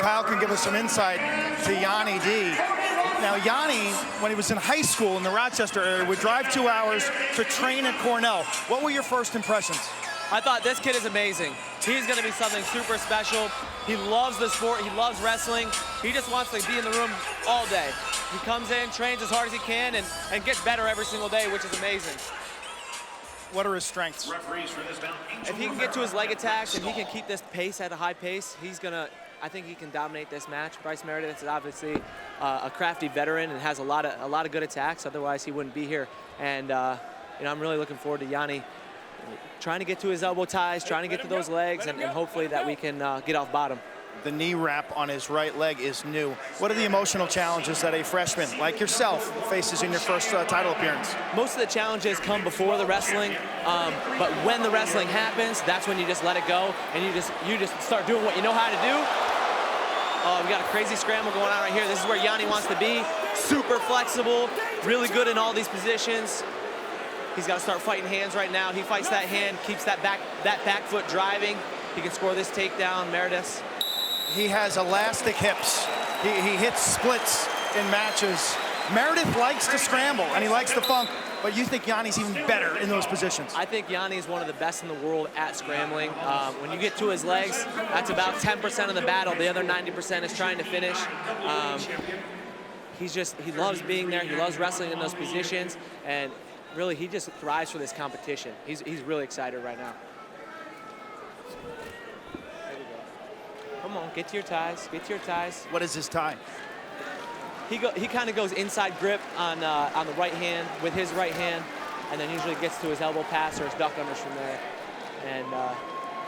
Kyle can give us some insight to Yianni D. Now, Yianni, when he was in high school in the Rochester area, would drive 2 hours to train at Cornell. What were your first impressions? I thought this kid is amazing. He's going to be something super special. He loves the sport. He loves wrestling. He just wants to be in the room all day. He comes in, trains as hard as he can, and gets better every single day, which is amazing. What are his strengths? If he can get to his leg attacks and he can keep this pace at a high pace, I think he can dominate this match. Bryce Meredith is obviously a crafty veteran and has a lot of good attacks. Otherwise, he wouldn't be here. And I'm really looking forward to Yianni trying to get to his elbow ties, trying to get to those legs, and hopefully that we can get off bottom. The knee wrap on his right leg is new. What are the emotional challenges that a freshman like yourself faces in your first title appearance? Most of the challenges come before the wrestling, but when the wrestling happens, that's when you just let it go and you just start doing what you know how to do. We got a crazy scramble going on right here. This is where Yianni wants to be. Super flexible, really good in all these positions. He's got to start fighting hands right now. He fights that hand, keeps that back foot driving. He can score this takedown, Meredith. He has elastic hips. He hits splits in matches. Meredith likes to scramble and he likes to funk, but you think Yianni's even better in those positions? I think Yianni is one of the best in the world at scrambling. When you get to his legs, that's about 10% of the battle. The other 90% is trying to finish. He loves being there. He loves wrestling in those positions, and really, he just thrives for this competition. He's really excited right now. There we go. Come on, get to your ties, get to your ties. What is his tie? He kind of goes inside grip on the right hand with his right hand, and then usually gets to his elbow pass or his duck unders from there. And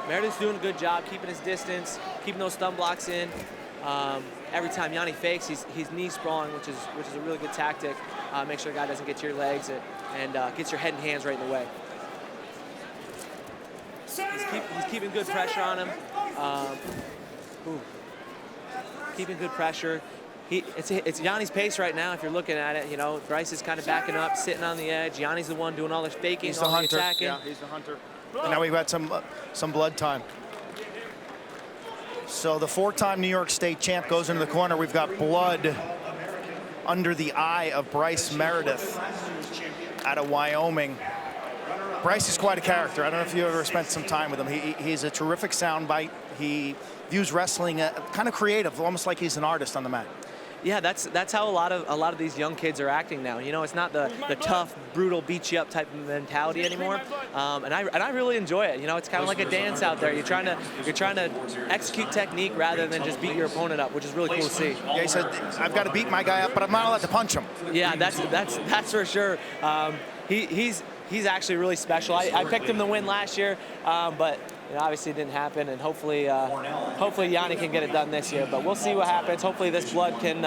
Meredith's doing a good job keeping his distance, keeping those thumb blocks in. Every time Yianni fakes, he's knee sprawling, which is a really good tactic. Make sure the guy doesn't get to your legs and gets your head and hands right in the way. He's keeping good pressure on him. Keeping good pressure. It's Yianni's pace right now. If you're looking at it, Bryce is kind of backing up, sitting on the edge. Yianni's the one doing all the faking, he's the hunter. Attacking. Yeah, he's the hunter. And now we've got some blood time. So the 4-time New York State champ goes into the corner. We've got blood under the eye of Bryce Meredith out of Wyoming. Bryce is quite a character. I don't know if you ever spent some time with him. He's a terrific soundbite. He views wrestling kind of creative, almost like he's an artist on the mat. Yeah, that's how a lot of these young kids are acting now. It's not the tough, brutal, beat you up type of mentality anymore. And I really enjoy it. It's kind of like a dance out there. You're trying to execute technique rather than just beat your opponent up, which is really cool to see. Yeah, he said, I've got to beat my guy up, but I'm not allowed to punch him. Yeah, that's for sure. He's actually really special. I picked him to win last year, but obviously it didn't happen, and hopefully Yianni can get it done this year. But we'll see what happens. Hopefully this blood we can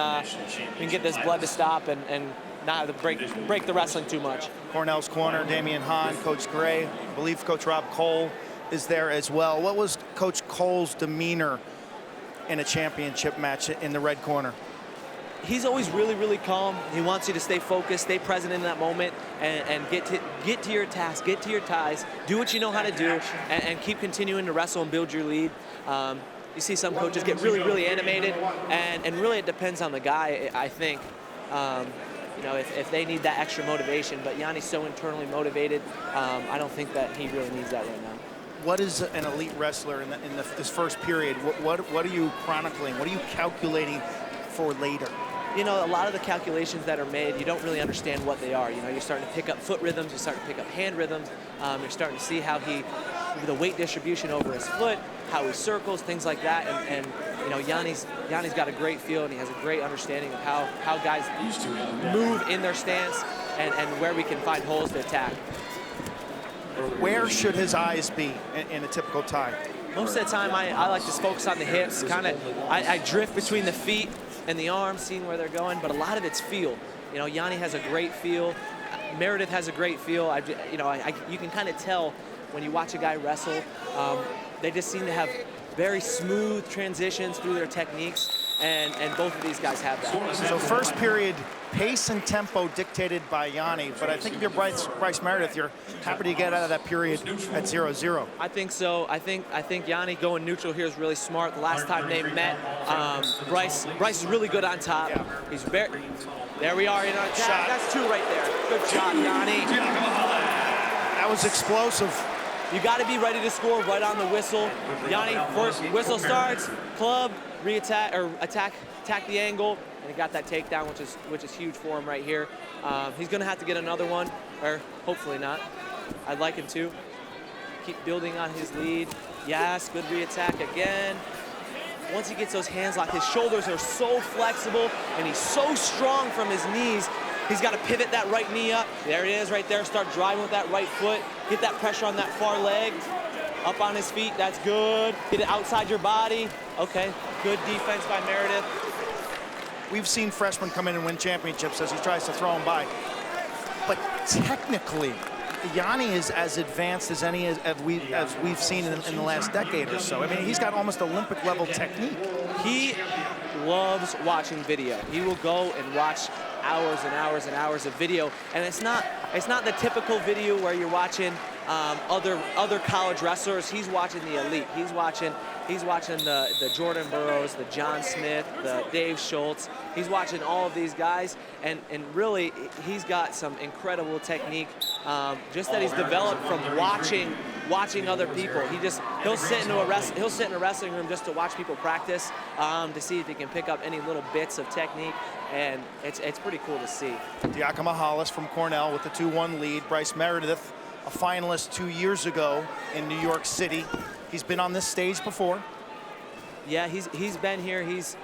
get this blood to stop and not have to break the wrestling too much. Cornell's corner, Damian Hahn, Coach Gray, I believe Coach Rob Cole is there as well. What was Coach Cole's demeanor in a championship match in the red corner? He's always really, really calm. He wants you to stay focused, stay present in that moment, and get to your task, get to your ties, do what you know how to do, and keep continuing to wrestle and build your lead. You see some coaches get really, really animated, and really it depends on the guy, I think. If they need that extra motivation, but Yianni's so internally motivated, I don't think that he really needs that right now. What is an elite wrestler in this first period? What are you chronicling? What are you calculating for later? A lot of the calculations that are made, you don't really understand what they are. You're starting to pick up foot rhythms, you're starting to pick up hand rhythms, you're starting to see how the weight distribution over his foot, how he circles, things like that, and Yianni's got a great feel, and he has a great understanding of how guys move in their stance and where we can find holes to attack. Where should his eyes be in a typical tie? Most of the time, I like to focus on the hips. I drift between the feet and the arms, seeing where they're going, but a lot of it's feel. Yianni has a great feel. Meredith has a great feel. You can kind of tell when you watch a guy wrestle. They just seem to have very smooth transitions through their techniques. and both of these guys have that. So first period, pace and tempo dictated by Yianni, but I think if you're Bryce Meredith, you're happy to get out of that period at 0-0. I think so. I think Yianni going neutral here is really smart. The last time they met, Bryce is really good on top. Yeah. He's very. There we are in our shot. That's two right there. Good job, Yianni. That was explosive. You got to be ready to score right on the whistle. Yianni, first whistle starts, club, re-attack or attack the angle, and he got that takedown, which is huge for him right here. He's gonna have to get another one, or hopefully not. I'd like him to keep building on his lead. Yes, good re-attack again. Once he gets those hands locked, his shoulders are so flexible, and he's so strong from his knees. He's got to pivot that right knee up. There it is right there. Start driving with that right foot. Get that pressure on that far leg. Up on his feet, that's good. Get it outside your body. Okay, good defense by Meredith. We've seen freshmen come in and win championships as he tries to throw them by. But technically, Yianni is as advanced as any as we've seen in the last decade or so. I mean, he's got almost Olympic level technique. He loves watching video. He will go and watch hours and hours and hours of video, and it's not the typical video where you're watching other college wrestlers. He's watching the elite. He's watching the Jordan Burroughs, the John Smith, the Dave Schultz. He's watching all of these guys, and really he's got some incredible technique just that he's developed from watching other people. He'll sit in a wrestling room just to watch people practice to see if he can pick up any little bits of technique, and it's pretty cool to see. Diakomihalis from Cornell with the 2-1 lead. Bryce Meredith, a finalist 2 years ago in New York City. He's been on this stage before. Yeah, he's been here. He's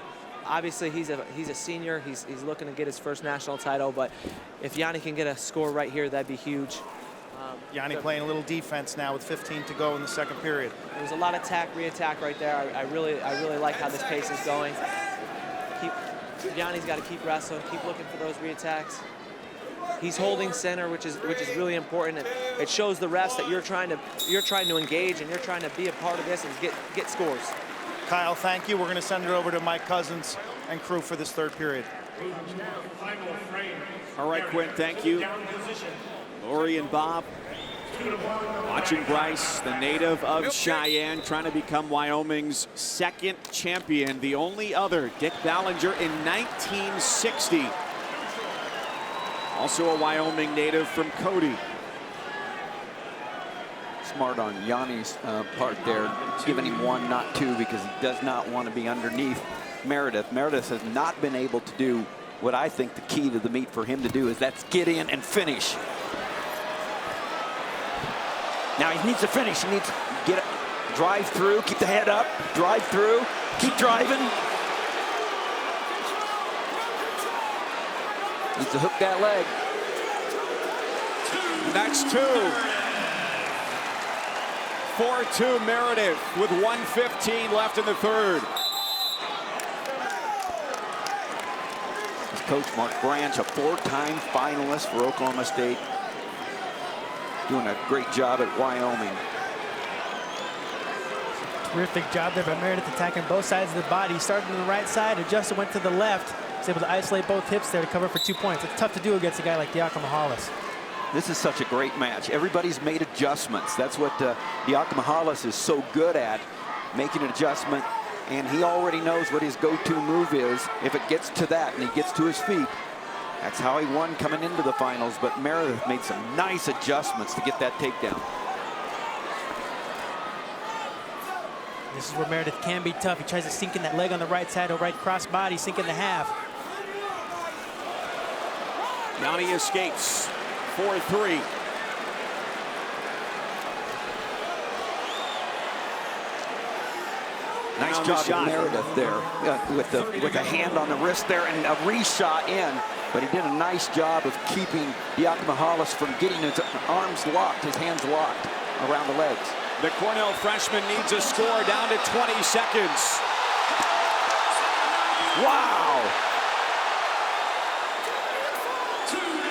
a senior. He's looking to get his first national title, but if Yianni can get a score right here, that'd be huge. Yianni playing a little defense now with 15 to go in the second period. There's a lot of re-attack right there. I really like how this pace is going. Yianni's got to keep wrestling, keep looking for those re-attacks. He's holding center, which is really important. It shows the refs that you're trying to engage and you're trying to be a part of this and get scores. Kyle, thank you. We're going to send it over to Mike Cousins and crew for this third period. All right, Quinn, thank you. Lori and Bob watching Bryce, the native of Cheyenne, trying to become Wyoming's second champion. The only other, Dick Ballinger, in 1960. Also a Wyoming native from Cody. Smart on Yianni's part there, giving him one, not two, because he does not want to be underneath Meredith. Meredith has not been able to do what I think the key to the meet for him to do is that's get in and finish. Now he needs to finish. He needs to get it, drive through, keep the head up, drive through, keep driving. Needs to hook that leg. That's 2. 4-2 Meredith with 1:15 left in the third. His coach, Mark Branch, a 4-time finalist for Oklahoma State. Doing a great job at Wyoming. Terrific job there by Meredith, attacking both sides of the body. He started on the right side, adjusted, went to the left. He's able to isolate both hips there to cover for 2 points. It's tough to do against a guy like Diakomihalis. This is such a great match. Everybody's made adjustments. That's what Diakomihalis is so good at, making an adjustment. And he already knows what his go-to move is. If it gets to that and he gets to his feet, that's how he won coming into the finals. But Meredith made some nice adjustments to get that takedown. This is where Meredith can be tough. He tries to sink in that leg on the right side or right cross body, sink in the half. Yianni escapes. 4-3. Nice job of Meredith there with the hand on the wrist there and a reshot in. But he did a nice job of keeping Diakomihalis from getting his arms locked, his hands locked around the legs. The Cornell freshman needs a score down to 20 seconds. Wow.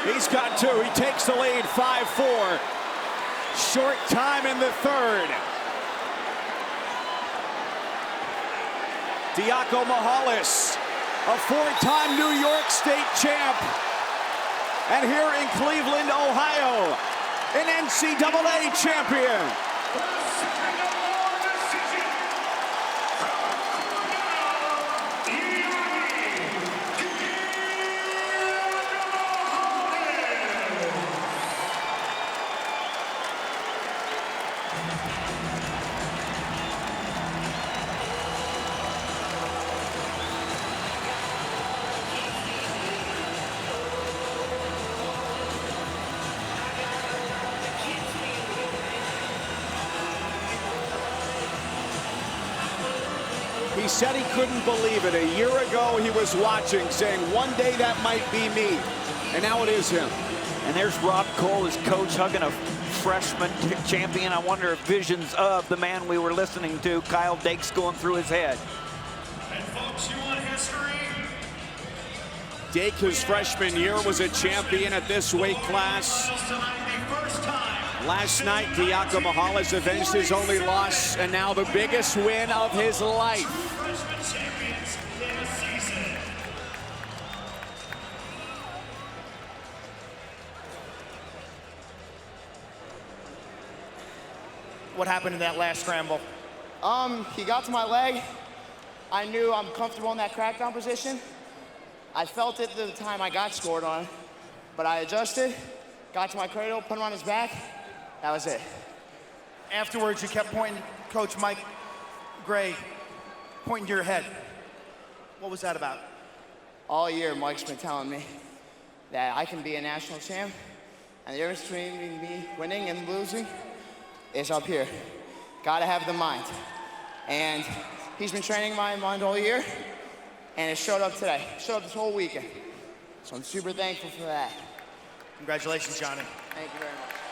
He's got 2. He takes the lead, 5-4. Short time in the third. Diakomihalis a four-time New York State champ. And here in Cleveland, Ohio, an NCAA champion. He said he couldn't believe it. A year ago, he was watching, saying, one day that might be me. And now it is him. And there's Rob Cole, his coach, hugging a freshman champion. I wonder if visions of the man we were listening to, Kyle Dake's, going through his head. And folks, you want history? Dake, his freshman year, was a champion at this weight class. Last night, Diakomihalis avenged his only loss, and now the biggest win of his life. What happened in that last scramble? He got to my leg. I knew I'm comfortable in that crackdown position. I felt it the time I got scored on, but I adjusted, got to my cradle, put him on his back. That was it. Afterwards, you kept pointing, Coach Mike Gray, pointing to your head. What was that about? All year, Mike's been telling me that I can be a national champ, and the difference between me winning and losing is up here. Gotta have the mind. And he's been training my mind all year, and it showed up today. Showed up this whole weekend. So I'm super thankful for that. Congratulations, Johnny. Thank you very much.